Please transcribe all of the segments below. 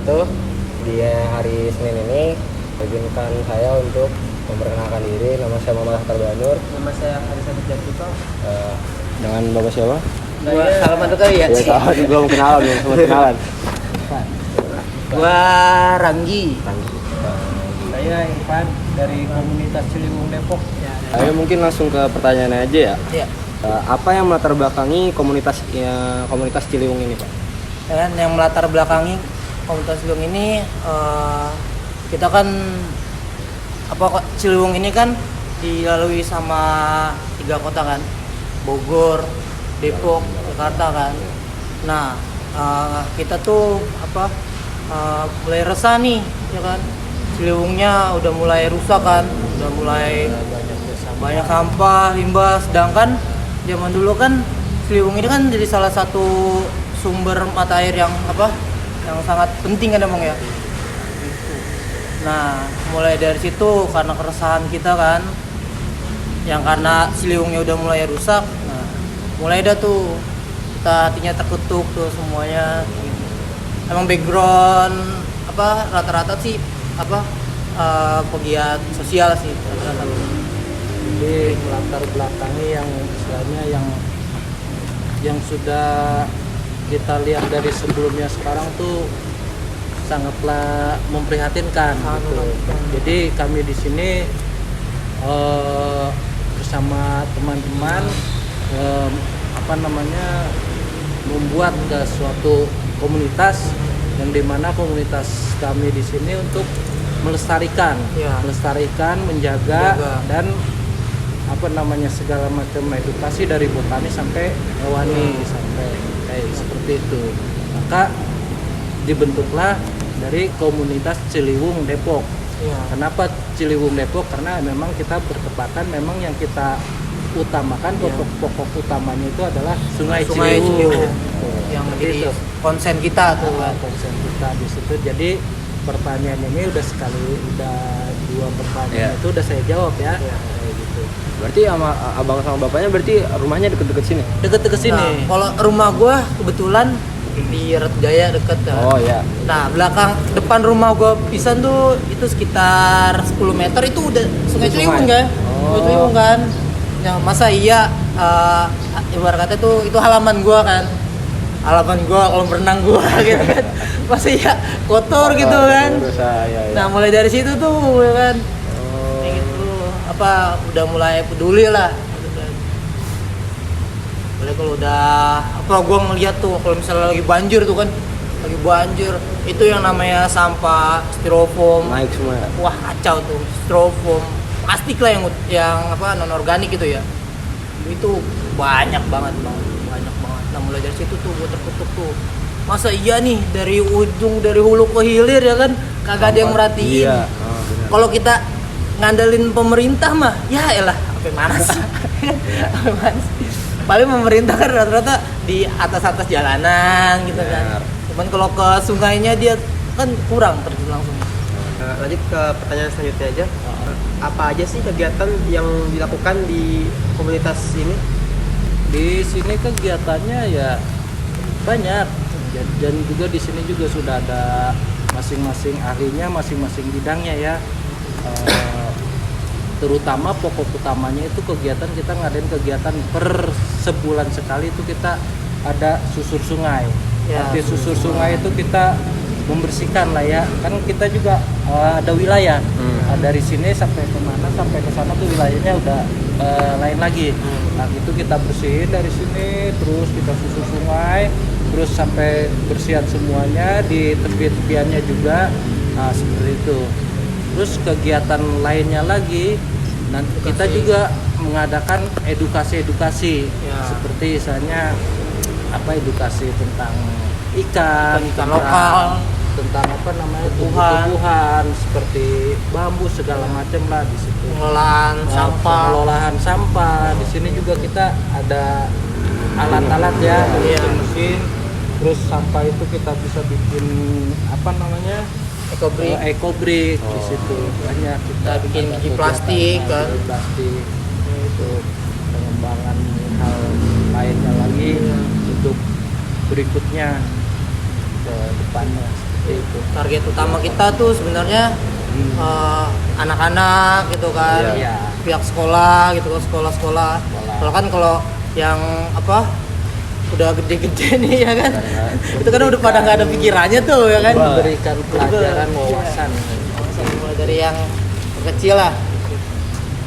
itu di hari Senin ini izinkan saya untuk memperkenalkan diri. Nama saya Muhammad Akhtar Banur. Nama saya Harisa Jatiko. Dengan Bapak siapa? Gua salaman tuh kali ya. Ya tahu, belum kenalan, belum sempat kenalan. Gua Ranggi. Saya Irfan dari komunitas Ciliwung Depok. Ayo mungkin langsung ke pertanyaan aja ya. Iya. Apa yang melatar belakangi komunitas Ciliwung ini, Pak? Dan yang melatar belakangi komunitas Ciliwung ini kita kan Ciliwung ini kan dilalui sama 3 kota kan, Bogor, Depok, Jakarta kan. Nah kita tuh mulai resah nih ya kan, Ciliwungnya udah mulai rusak kan, udah mulai banyak sampah, limbah. Sedangkan zaman dulu kan Ciliwung ini kan jadi salah satu sumber mata air yang sangat penting kan emang ya. Nah mulai dari situ karena keresahan kita kan, yang karena Ciliwungnya udah mulai rusak, nah mulai dah tuh kita hatinya terkutuk tuh semuanya. Emang background rata-rata sih pegiat sosial sih rata-rata. Jadi latar belakangnya yang istilahnya yang sudah kita lihat dari sebelumnya sekarang tuh sangatlah memprihatinkan gitu. Jadi kami di sini bersama teman-teman membuat suatu komunitas yang dimana komunitas kami di sini untuk melestarikan, menjaga dan segala macam edukasi dari botani sampai hewani sampai kayak seperti itu. Maka dibentuklah dari komunitas Ciliwung Depok. Kenapa Ciliwung Depok? Karena memang kita bertepatan, memang yang kita utamakan pokok utamanya itu adalah Sungai Ciliwung. Yang menjadi konsen kita tuh kan. Konsen kita di situ. Jadi pertanyaan ini udah 2 pertanyaan itu udah saya jawab ya. Kayak gitu. Berarti sama abang sama bapaknya berarti rumahnya deket-deket sini? Deket-deket sini. Nah, kalau rumah gua kebetulan di Ratjaya deket kan. Oh ya. Nah depan rumah gua pisan tuh itu sekitar 10 meter itu udah Sungai Ciliwung kan. Sungai Ciliwung kan. Yang masa iya ibarat kata tuh itu halaman gua kan. Halaman gua kalau berenang gua gitu kan. Masa iya kotor gitu kan. Nah mulai dari situ tuh ya kan. Udah mulai peduli lah gitu kan. Mulai kalau udah gua ngeliat tuh kalau misalnya lagi banjir tuh kan, lagi banjir itu yang namanya sampah styrofoam naik semua ya? Wah kacau tuh, styrofoam plastik lah yang non organik gitu ya, itu banyak banget. Nah mulai dari situ tuh gua terkutuk tuh, masa iya nih dari hulu ke hilir ya kan kagak ada yang merhatiin. Kalau kita ngandelin pemerintah mah ya elah apa mana sih. Paling pemerintah kan rata-rata di atas jalanan gitu kan. Cuman kalau ke sungainya dia kan kurang terjun langsung. Lanjut ke pertanyaan selanjutnya aja. Apa aja sih kegiatan yang dilakukan di komunitas ini? Di sini kegiatannya ya banyak, dan juga di sini juga sudah ada masing-masing ahlinya, masing-masing bidangnya ya. Terutama pokok utamanya itu kegiatan kita ngadain kegiatan per sebulan sekali itu kita ada susur sungai. Arti susur sungai itu kita membersihkan lah ya, kan kita juga ada wilayah. Dari sini sampai kemana, sampai ke sana tuh wilayahnya udah lain lagi. Nah itu kita bersihin dari sini, terus kita susur sungai, terus sampai bersihan semuanya di tepi-tepiannya juga. Nah seperti itu. Terus kegiatan lainnya lagi, nanti kita juga mengadakan edukasi seperti misalnya edukasi tentang ikan lokal, tentang tumbuhan seperti bambu segala macam lah di situ. Pengelolaan sampah. Di sini juga kita ada alat-alat ya, mesin. Terus sampah itu kita bisa bikin ekobrik di situ banyak kita bikin biji plastik kan. Plastik itu pengembangan hal lainnya lagi untuk berikutnya ke depannya. itu. Target utama kita tuh sebenarnya anak-anak gitu kan, Iya. pihak sekolah gitu kan, sekolah-sekolah. Kalau yang apa udah gede-gede nih ya kan, itu kan udah pada nggak ada pikirannya tuh ya kan. Memberikan pelajaran wawasan. Mulai dari yang kecil lah.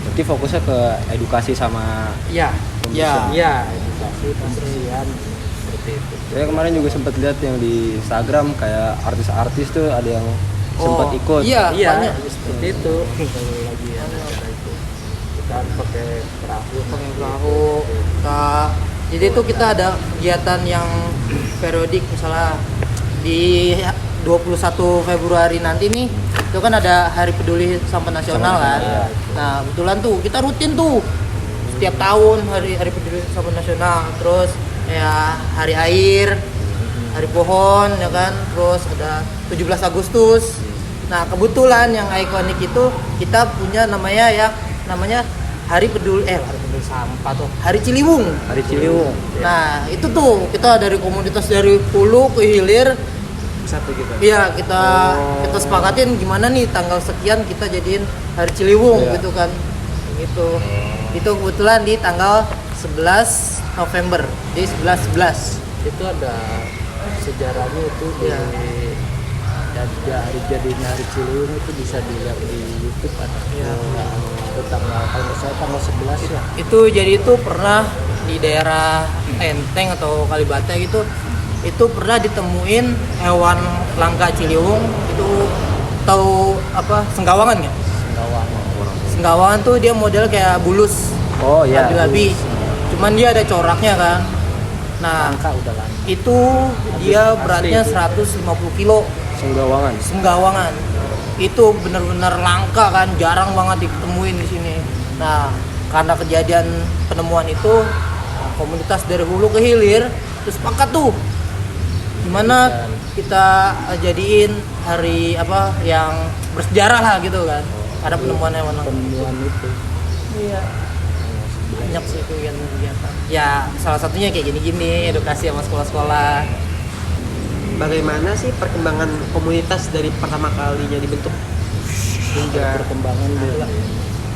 Berarti fokusnya ke edukasi sama Ya, Ya. ya, edukasi pembersihan seperti itu. saya kemarin juga sempat lihat yang di Instagram kayak artis-artis tuh ada yang sempat ikut. Iya, Iya, banyak. seperti itu. Kalau lagi ada acara itu, kita pakai perahu, Kak. Jadi itu kita ada kegiatan yang periodik, misalnya di 21 Februari nanti nih itu kan ada Hari Peduli Sampah Nasional kan. Iya. Nah, kebetulan tuh kita rutin tuh setiap tahun Hari Peduli Sampah Nasional, terus ya Hari Air, Hari Pohon ya kan, terus ada 17 Agustus. Nah, kebetulan yang ikonik itu kita punya namanya Hari Peduli Sampah tuh, Hari Ciliwung. Hari Ciliwung. Nah, itu tuh kita dari komunitas dari hulu ke hilir. Satu gitu. Iya, kita sepakatin gimana nih tanggal sekian kita jadiin Hari Ciliwung Iya. gitu kan. Gitu. Itu kebetulan di tanggal 11 November. Di 11 itu ada sejarahnya itu Iya. dan jadinya Hari Ciliwung itu bisa dilihat di YouTube ada. Iya. Itu kalau saya tanggal 11 ya. Itu jadi itu pernah di daerah Enteng atau Kalibata gitu, itu pernah ditemuin hewan langka Ciliwung itu, tahu apa senggawangan nggak? Senggawangan tuh dia model kayak bulus, Oh iya. babi-babi, cuman dia ada coraknya kan. Nah, Langka udah langka. itu dia Asli beratnya itu. 150 kilo. Senggawangan. Senggawangan itu benar-benar langka kan, jarang banget ditemuin di sini. Nah, karena kejadian penemuan itu, komunitas dari hulu ke hilir terus sepakat tuh gimana kita jadiin hari apa yang bersejarah lah gitu kan, ada penemuan hewan langka. Penemuan itu. Iya, banyak sih kegiatan. Ya salah satunya kayak gini-gini, edukasi sama sekolah-sekolah. Bagaimana sih perkembangan komunitas dari pertama kalinya dibentuk hingga Perkembangan dulu.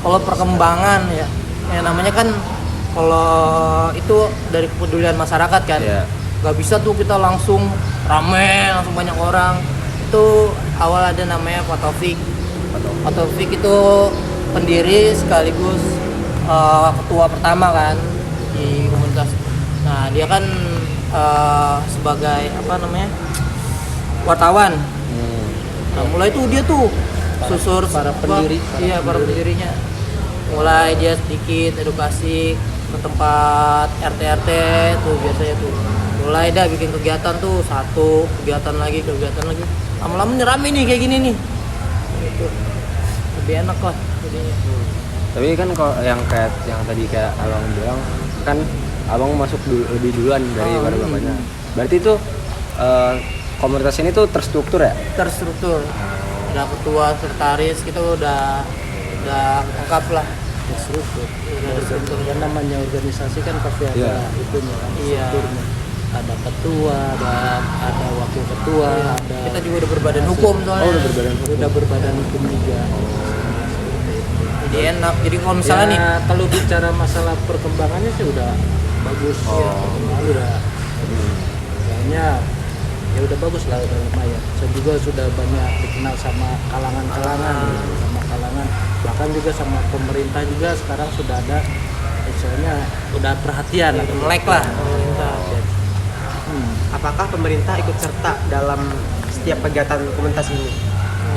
Kalau perkembangan ya namanya kan kalau itu dari kepedulian masyarakat kan, Iya. nggak bisa tuh kita langsung rame, langsung banyak orang. Itu awal ada namanya Pak Taufik. Pak Taufik itu pendiri sekaligus ketua pertama kan di komunitas. Nah, dia kan sebagai apa namanya wartawan. Nah, mulai tuh dia tuh susur para apa, pendiri, iya para pendirinya. Mulai dia sedikit edukasi ke tempat RT tuh biasanya tuh. Mulai dah bikin kegiatan tuh, satu kegiatan lagi. Lama-lama rame nih kayak gini nih. Gitu. Lebih enak lah jadinya. Tapi kan kalau yang kayak yang tadi kayak abang bilang kan abang masuk lebih duluan daripada bapaknya. Berarti itu komunitas ini tuh terstruktur ya? Terstruktur. Ada ketua, sekretaris, kita udah lengkap lah. Terstruktur. Udah terstruktur. Yang namanya organisasi kan pasti ada Iya. itunya kan, Iya. strukturnya. Ada ketua, ada wakil ketua, ada Kita juga udah berbadan hukum soalnya. Oh, udah berbadan hukum. udah berbadan hukum juga. Jadi enak. Jadi kalau misalnya nih, Kalau bicara masalah perkembangannya sih udah bagus ya, perkembangan udah kayaknya ya udah bagus lah, udah lumayan. Saya juga sudah banyak dikenal sama kalangan-kalangan, bahkan juga sama pemerintah juga sekarang sudah ada, misalnya udah perhatian atau melek lah pemerintah. apakah pemerintah ikut serta dalam setiap kegiatan komunitas ini?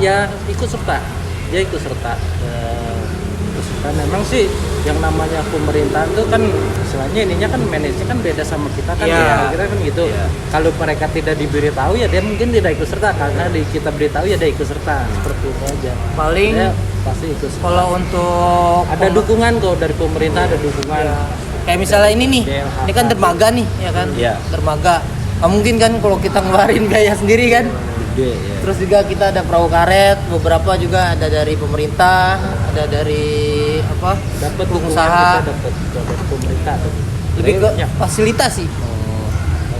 Ya ikut serta, dia ikut serta. Ikut serta. Memang sih yang namanya pemerintahan itu kan istilahnya ininya kan manajernya kan beda sama kita kan, Iya. ya kita kan gitu. Iya. Kalau mereka tidak diberitahu ya dia mungkin tidak ikut serta, karena kita beritahu ya dia ikut serta, seperti itu aja. Paling Dia pasti ikut serta. kalau untuk Ada dukungan kok dari pemerintah, ada dukungan. Ya. Kayak misalnya ini nih, ini kan dermaga nih, ya kan? Iya. Dermaga. Nggak mungkin kan kalau kita ngeluarin biaya sendiri kan? Gede ya. Terus juga kita ada perahu karet, beberapa juga ada dari pemerintah, ada dari apa? Dapat dukungan pengusaha. kita dapat dari pemerintah. Lebih ke Ya. fasilitas sih.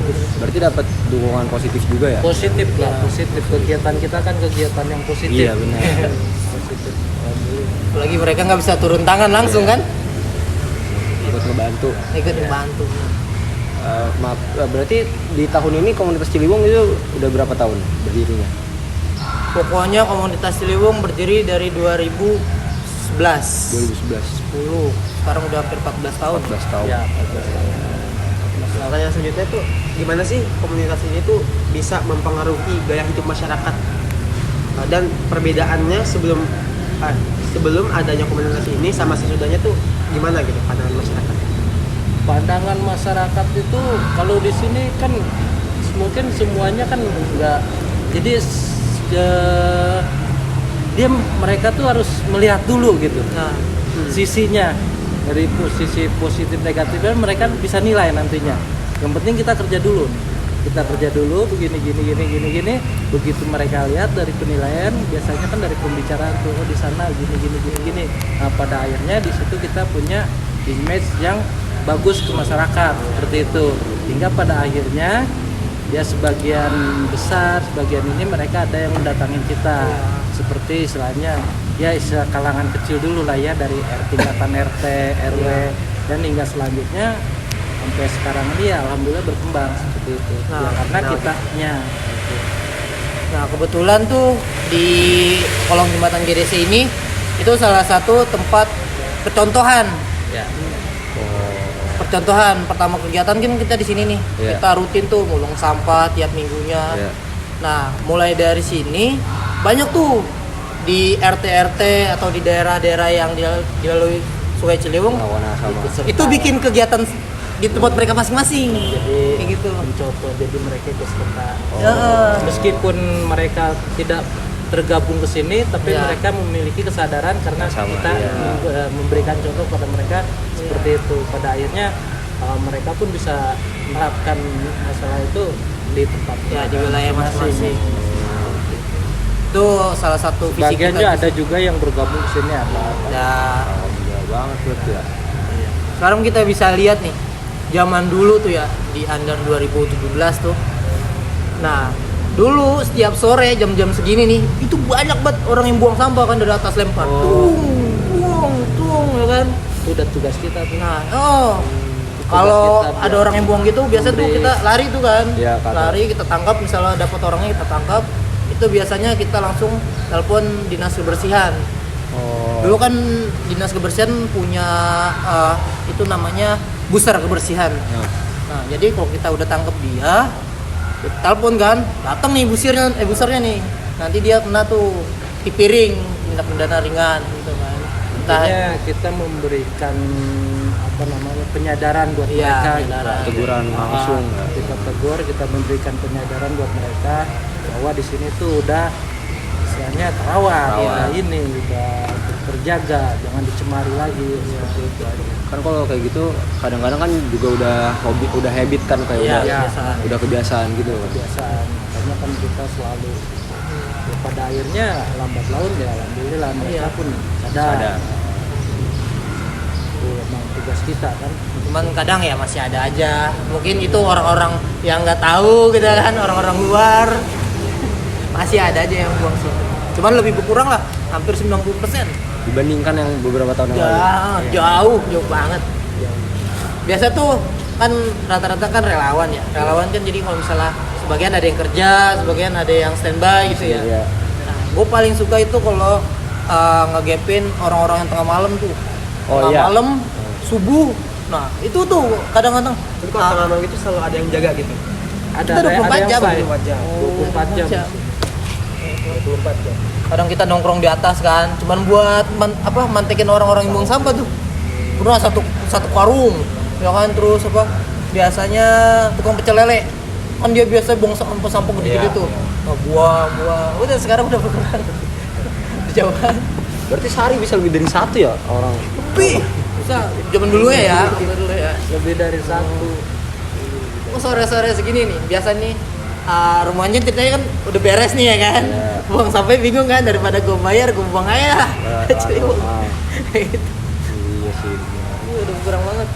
bagus. Berarti dapat dukungan positif juga ya? Positif lah, positif. Kegiatan kita kan kegiatan yang positif. Iya benar. Positif. Apalagi mereka nggak bisa turun tangan langsung kan, Ikut ngebantu. ikut membantu. Maaf, berarti di tahun ini komunitas Ciliwung itu udah berapa tahun berdirinya? Pokoknya komunitas Ciliwung berdiri dari 2011. 2011. 10. Sekarang udah hampir 14 tahun. 14 tahun. Ya, Pertanyaan selanjutnya tuh gimana sih komunitas ini tuh bisa mempengaruhi gaya hidup masyarakat dan perbedaannya sebelum adanya komunitas ini sama sesudahnya tuh gimana gitu pandangan masyarakat? pandangan masyarakat itu kalau di sini kan mungkin semuanya kan enggak, jadi mereka tuh harus melihat dulu gitu Nah, sisinya, dari posisi positif negatifnya mereka bisa nilai nantinya. Yang penting kita kerja dulu begini gini. Begitu mereka lihat dari penilaian, biasanya kan dari pembicaraan tuh, oh di sana gini. Nah, pada akhirnya di situ kita punya image yang bagus ke masyarakat seperti itu. Hingga pada akhirnya ya sebagian besar, sebagian ini mereka ada yang mendatangin kita. Seperti istilahnya ya istilah kalangan kecil dulu lah ya, dari tingkatan RT, RW dan hingga selanjutnya sampai sekarang ini ya alhamdulillah berkembang seperti itu. Ya, karena kitanya. Nah, kebetulan tuh di kolong jembatan GDC ini itu salah satu tempat percontohan. Ya. Percontohan pertama kegiatan kan kita di sini nih. Iya. Kita rutin tuh mulung sampah tiap minggunya. Iya. Nah, mulai dari sini banyak tuh di RT-RT atau di daerah-daerah yang dilalui Sungai Ciliwung. Lawan sama. Itu bikin kegiatan di tempat mereka masing-masing. Jadi Kayak gitu. mencontoh, jadi mereka ikut serta. Ya. Meskipun mereka tidak tergabung ke sini, tapi Ya. mereka memiliki kesadaran karena Sama, kita iya. memberikan contoh pada mereka seperti itu. Pada akhirnya mereka pun bisa menerapkan masalah itu di tempat Ya, di wilayah masing-masing. Itu salah satu visi Bagian kita. ada juga yang bergabung ke sini ada. Ya, Alhamdulillah banget berarti ya. sekarang kita bisa lihat nih, zaman dulu tuh ya, di under 2017 tuh. Nah, dulu setiap sore jam-jam segini nih, itu banyak banget orang yang buang sampah kan dari atas lempar. Tung, ya kan. Itu udah tugas kita tuh. Nah, kalau kita ada orang yang buang gitu, biasa tuh kita lari tuh kan. Iya, kan. Lari, kita tangkap, misalnya dapat orangnya kita tangkap. Itu biasanya kita langsung telepon dinas kebersihan. Dulu kan dinas kebersihan punya itu namanya buser kebersihan. Nah, jadi kalau kita udah tangkap dia, kita telepon kan, datang nih busernya nih. Nanti dia kena tuh di piring, minta pidana ringan gitu kan. Intinya kita memberikan penyadaran buat Iya, mereka. penyadaran. Teguran langsung. Kita tegur, kita memberikan penyadaran buat mereka bahwa di sini tuh udah istilahnya terawat, Terawat. ini udah terjaga, jangan dicemari lagi seperti itu aja. Kan kalau kayak gitu kadang-kadang kan juga udah habit kan, kayak Iya, udah kebiasaan. udah kebiasaan gitu. Kebiasaan, makanya kan kita selalu ya, pada akhirnya lambat laun ya alhamdulillah mereka pun sadar. Itu emang tugas kita kan. Cuman kadang ya masih ada aja. Mungkin itu orang-orang yang nggak tahu gitu kan, orang-orang luar. Masih ada aja yang buang situ. Cuman lebih berkurang lah, hampir 90%. Dibandingkan yang beberapa tahun yang lalu. Ya, jauh banget. Biasa tuh kan rata-rata kan relawan ya. Relawan kan jadi kalau misalnya sebagian ada yang kerja, sebagian ada yang standby gitu ya. Iya. Nah, gue paling suka itu kalau ngegepin orang-orang yang tengah malam tuh. Oh, Tengah iya. malam, subuh. Nah, itu tuh kadang-kadang Jadi kalau tengah malam itu selalu ada yang jaga gitu. Kita 24 jam. 24 jam. 24 jam. 24 jam. Kadang kita nongkrong di atas kan, cuman buat mantekin orang-orang yang buang sampah tuh. Pernah satu warung, ya kan, terus biasanya tukang pecel lele. Kan dia biasa buang sampah gede-gede Iya. tuh. Nah, buang. Udah sekarang udah berkurang. Jauhan. Berarti sehari bisa lebih dari satu ya orang. Lebih. Bisa zaman dulu ya. Lebih dari satu. Sore-sore segini nih, biasa nih rumahnya ceritanya kan udah beres nih ya kan. Iya. Buang sampai bingung kan, daripada gue bayar gue buang aja lah. Ciliwung. Gitu. Iya sih. Udah kurang banget.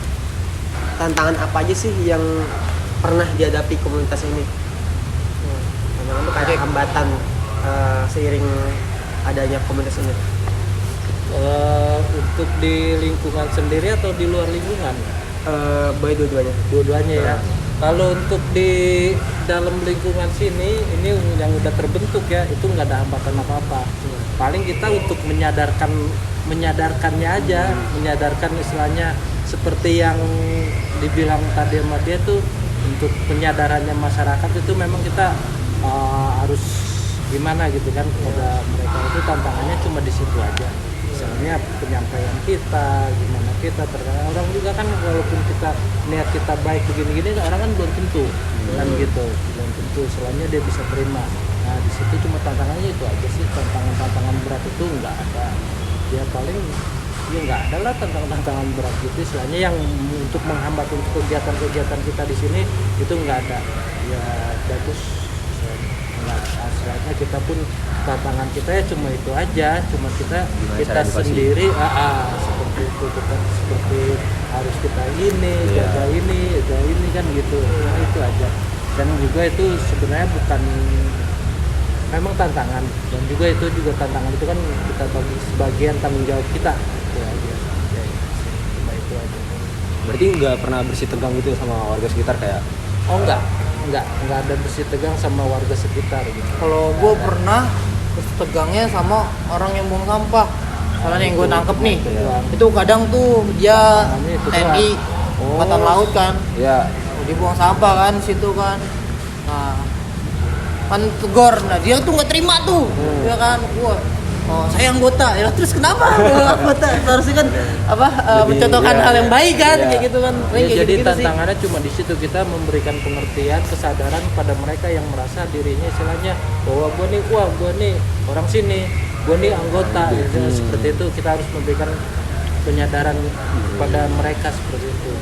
Tantangan apa aja sih yang pernah dihadapi komunitas ini? Tantangan tuh kayak hambatan seiring adanya komunitas ini. Untuk di lingkungan sendiri atau di luar lingkungan? Boleh dua-duanya. Dua-duanya ya. Kalau untuk di dalam lingkungan sini, ini yang udah terbentuk ya, itu nggak ada hambatan apa-apa. Paling kita untuk menyadarkannya aja, menyadarkan istilahnya seperti yang dibilang tadi sama dia tuh, untuk penyadarannya masyarakat itu memang kita harus gimana gitu kan kepada mereka. Itu tantangannya cuma di situ aja. Misalnya penyampaian kita, gimana kita terkadang orang juga kan, walaupun kita niat kita baik begini-gini, orang kan belum tentu kan gitu, belum tentu selainnya dia bisa terima. Nah di situ cuma tantangannya itu aja sih, tantangan berat itu nggak ada. Ya paling ya nggak ada lah tantangan berat gitu, selainnya yang untuk menghambat untuk kegiatan-kegiatan kita di sini itu nggak ada. Ya bagus. Asalnya kita pun tantangan kita ya cuma itu aja, cuma kita sendiri seperti itu, bukan seperti harus kita jaga ini kan gitu. Nah, itu aja. Dan juga itu sebenarnya bukan, memang tantangan, dan juga itu tantangan itu kan kita bagi sebagian tanggung jawab kita. Ya, cuma itu aja. Berarti nggak pernah bersih tegang gitu sama warga sekitar kayak? Oh enggak ada bersih tegang sama warga sekitar gitu. Kalau gue pernah terus tegangnya sama orang yang buang sampah. Soalnya yang gue nangkep nih, itu kadang tuh dia TNI Angkatan Laut kan, Ya. dia buang sampah kan situ kan. Nah, kan tegur, nah dia tuh nggak terima tuh, ya kan, wah. Oh, saya anggota, ya terus kenapa? Anggota harusnya kan mencontohkan hal yang baik kan, kayak gitu kan. Ya, jadi tantangannya cuma di situ, kita memberikan pengertian, kesadaran pada mereka yang merasa dirinya istilahnya bahwa gue nih orang sini, gue nih anggota, seperti itu. Kita harus memberikan penyadaran pada mereka seperti itu,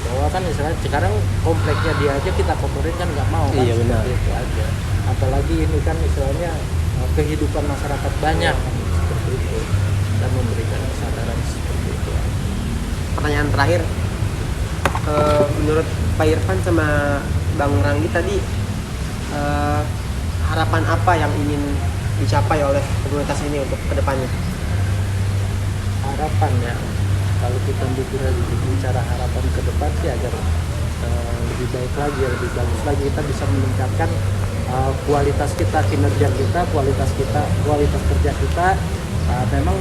bahwa kan istilahnya sekarang kompleknya dia aja kita kotorin kan nggak mau kan, seperti itu aja. Apalagi ini kan istilahnya kehidupan masyarakat banyak seperti itu, dan memberikan kesadaran seperti itu. Pertanyaan terakhir, menurut Pak Irfan sama Bang Ranggi tadi, harapan apa yang ingin dicapai oleh komunitas ini untuk kedepannya? Harapan ya, kalau kita bicara harapan ke depan sih agar lebih baik lagi, lebih bagus lagi, kita bisa meningkatkan kualitas kita, kinerja kita, kualitas kerja kita. Memang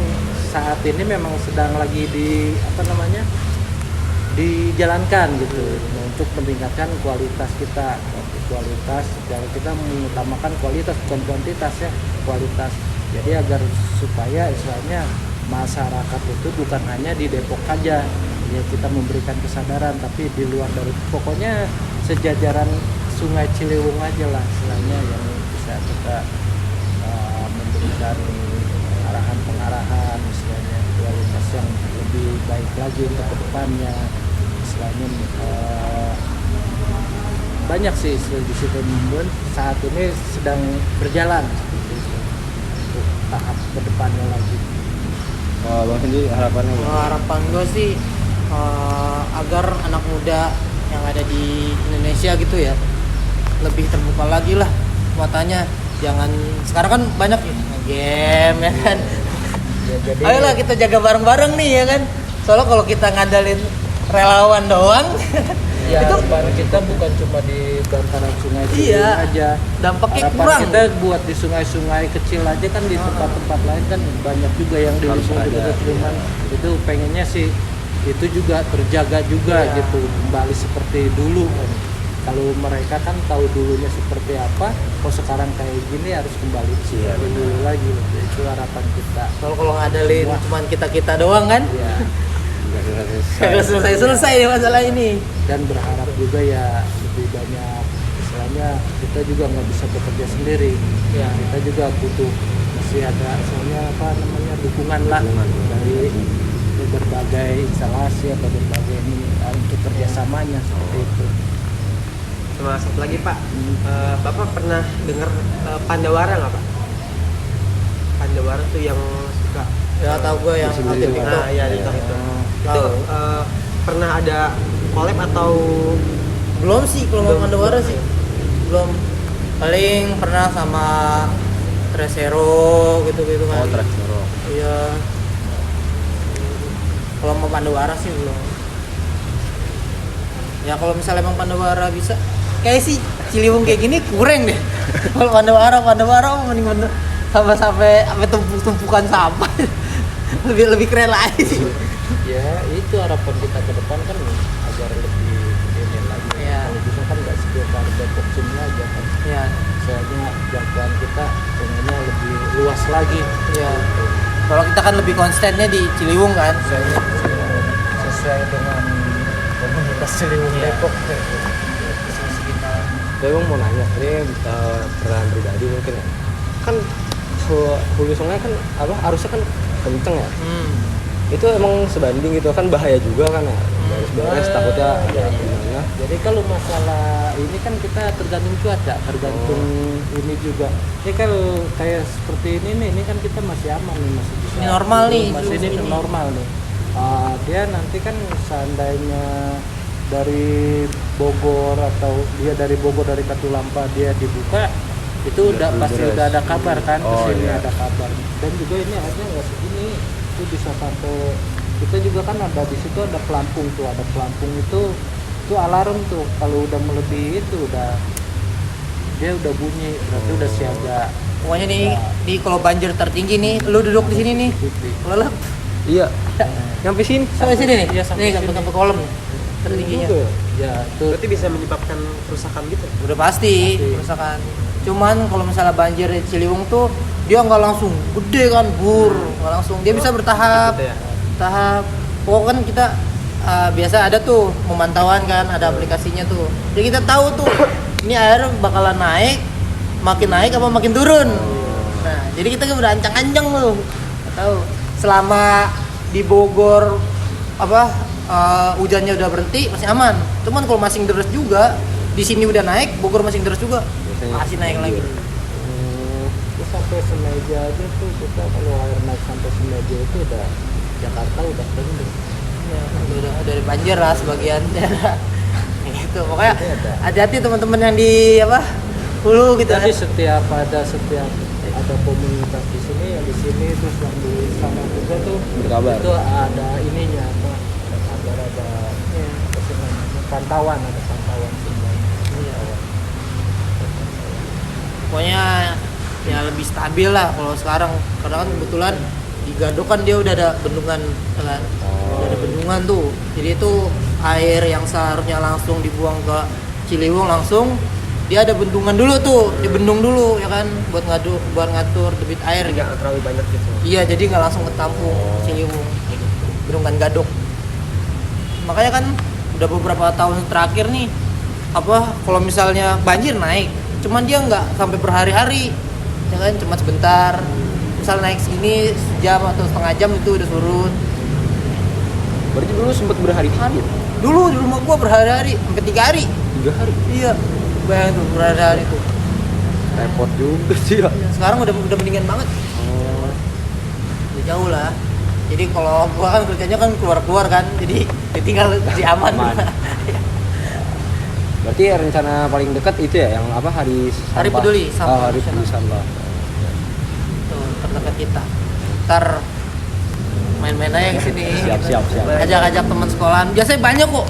saat ini memang sedang lagi dijalankan gitu, untuk meningkatkan kualitas kita, dan kita mengutamakan kualitas bukan kuantitas ya, kualitas. Jadi agar supaya istilahnya masyarakat itu bukan hanya di Depok aja ya, kita memberikan kesadaran, tapi di luar dari pokoknya sejajaran Sungai Ciliwung aja lah istilahnya, yang bisa kita memberikan pengarahan istilahnya, kualitas yang lebih baik lagi untuk kedepannya istilahnya. Banyak sih di situ, saat ini sedang berjalan untuk tahap kedepannya lagi. Bang Sendiri harapannya? Harapan gue sih agar anak muda yang ada di Indonesia gitu ya lebih terbuka lagi lah matanya. Jangan, sekarang kan banyak game ya kan ya, jadi ayolah kita jaga bareng-bareng nih ya kan. Soalnya kalau kita ngandalin relawan doang ya, itu harapan kita bukan cuma di bantaran sungai Ciliwung aja, dampaknya harapan kurang. kita buat di sungai-sungai kecil aja kan, di tempat-tempat lain kan banyak juga yang di lingkungan Ciliwung. Itu pengennya sih itu juga terjaga juga gitu, kembali seperti dulu kan. Kalau mereka kan tahu dulunya seperti apa, kok sekarang kayak gini harus kembali seperti dulu lagi. Itu harapan kita. Kalau ngadalin cuman kita doang kan, Ya, kagak selesai masalah ini. dan berharap juga ya lebih banyak, istilahnya kita juga nggak bisa bekerja sendiri ya, kita juga butuh, masih ada soalnya dukungan lah dari berbagai instalasi atau berbagai ini untuk kerjasamanya seperti itu. Sama satu lagi Pak, Bapak pernah dengar Pandawara nggak Pak? Pandawara tuh yang suka Ya tahu gue yang aktif TikTok. Nah, ya TikTok itu. Itu pernah ada collab atau Belum sih kalau mau Pandawara sih. Belum. Paling pernah sama Tresero gitu-gitu kan. Oh, Tresero. Iya. Kalau mau Pandawara sih belum. Ya kalau misalnya emang Pandawara bisa, kayak sih Ciliwung kayak gini kurang deh. Kalau Pandawara mending sampai tumpukan sampah. lebih keren lagi sih. Ya itu harapan kita ke depan kan agar lebih ini lagi. Iya. Kalau bisa kan nggak sekitar Depok sini aja kan. Iya. Soalnya jangkauan kita pengennya lebih luas lagi. Iya. Kalau kita kan lebih konstannya di Ciliwung kan. Sesuai dengan komunitas Ciliwung Iya. Depok. Saya mau nanya, ini peran pribadi mungkin ya. Kan hulu sungai kan arusnya kan kenceng ya. Itu emang sebanding gitu kan, bahaya juga kan ya. Beres takutnya ada gimana. Jadi kalau masalah ini kan kita tergantung cuaca, tergantung ini juga. Ini kalau kayak seperti ini kan kita masih aman nih, masih bisa. Ini normal nih, Masih ini ini. normal nih. Dia nanti kan seandainya dari Bogor atau dia dari Bogor dari Katulampa dia dibuka itu udah pasti beres. udah ada kabar kan, Oh, kesini iya. ada kabar. Dan juga ini airnya nggak segini, itu bisa sampai kita juga kan ada di situ ada pelampung tuh, ada pelampung itu alarm tuh kalau udah melebihi itu udah dia udah bunyi berarti udah siaga. Pokoknya nih di kalau banjir tertinggi nih, lu duduk di sini nih. Lelap. Iya. Nyampe sini. Sampai sini nih. Iya, sampai Nih sini. sampai kolom nih. Tertingginya. Juga. Ya tuh Berarti bisa menyebabkan kerusakan gitu. Udah pasti kerusakan. Cuman kalau misalnya banjir di Ciliwung tuh dia nggak langsung gede kan, nggak langsung. Dia bisa bertahap. Gitu ya. Tahap. Pokoknya kan kita biasa ada tuh pemantauan kan, ada aplikasinya tuh. Jadi kita tahu tuh ini air bakalan naik, makin naik apa makin turun. Nah, jadi kita udah ancang-ancang tuh. Nggak tahu. Selama di Bogor hujannya udah berhenti masih aman. Cuman kalau masih deras juga, di sini udah naik, Bogor masih deras juga. Masih naik lagi. Terus sampai semeja aja tuh kita kalau air naik sampai semeja itu udah Jakarta udah penuh. Ya, udah dari banjir lah sebagian. Gitu. Pokoknya hati-hati teman-teman yang di hulu gitu. Jadi setiap ada komunitas di sini yang di sini terus yang di sana juga tuh Berkabar. itu ada ininya apa ada Iya. apa sih namanya, pantauan semua. Iya. Pokoknya ya lebih stabil lah kalau sekarang, karena kan kebetulan di Gadok kan dia udah ada bendungan kan. Udah ada bendungan tuh. Jadi itu air yang seharusnya langsung dibuang ke Ciliwung langsung dia ada bendungan dulu tuh, dibendung dulu ya kan buat ngatur debit air gitu. Nggak terlalu banyak gitu. Iya, jadi nggak langsung ketampung Ciliwung, bendungan Gadok. Makanya kan udah beberapa tahun terakhir nih kalau misalnya banjir naik, cuman dia nggak sampai berhari-hari, ya kan cuma sebentar. Misal naik segini sejam atau setengah jam itu udah surut. Berarti dulu sempat berhari-hari. Dulu di rumah gua berhari-hari sampai 3 hari. 3 hari. Iya, bayangin tuh berhari-hari tuh. Repot juga sih ya. Sekarang udah mendingan banget. Oh. Ya jauh lah. Jadi kalau gua kan kerjanya kan keluar kan, jadi tinggal di aman. Aman. Berarti rencana paling dekat itu ya yang hari sampah. Hari peduli sampah Oh, hari nasional. peduli sampah. Tuh terdekat kita. Ntar main-main aja ke sini. Siap. Ajak-ajak teman sekolahan. Biasanya banyak kok.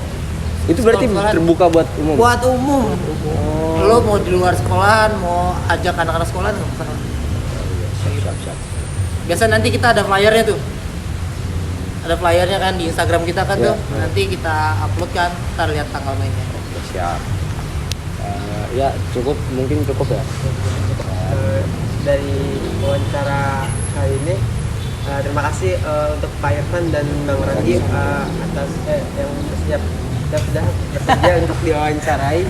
Itu berarti Sekolah-sekolahan. terbuka buat umum. Buat umum. Oh. Lo mau di luar sekolahan, mau ajak anak-anak sekolahan nggak masalah. Siap. Biasa nanti kita ada flyernya tuh. Ada flyernya kan di Instagram kita kan Ya. tuh. Nanti kita upload kan. Ntar lihat tanggal mainnya. Siap. Ya mungkin cukup ya. Dari wawancara kali ini terima kasih untuk Pak Irfan dan Bang Randi atas yang sudah bersedia untuk diwawancarai.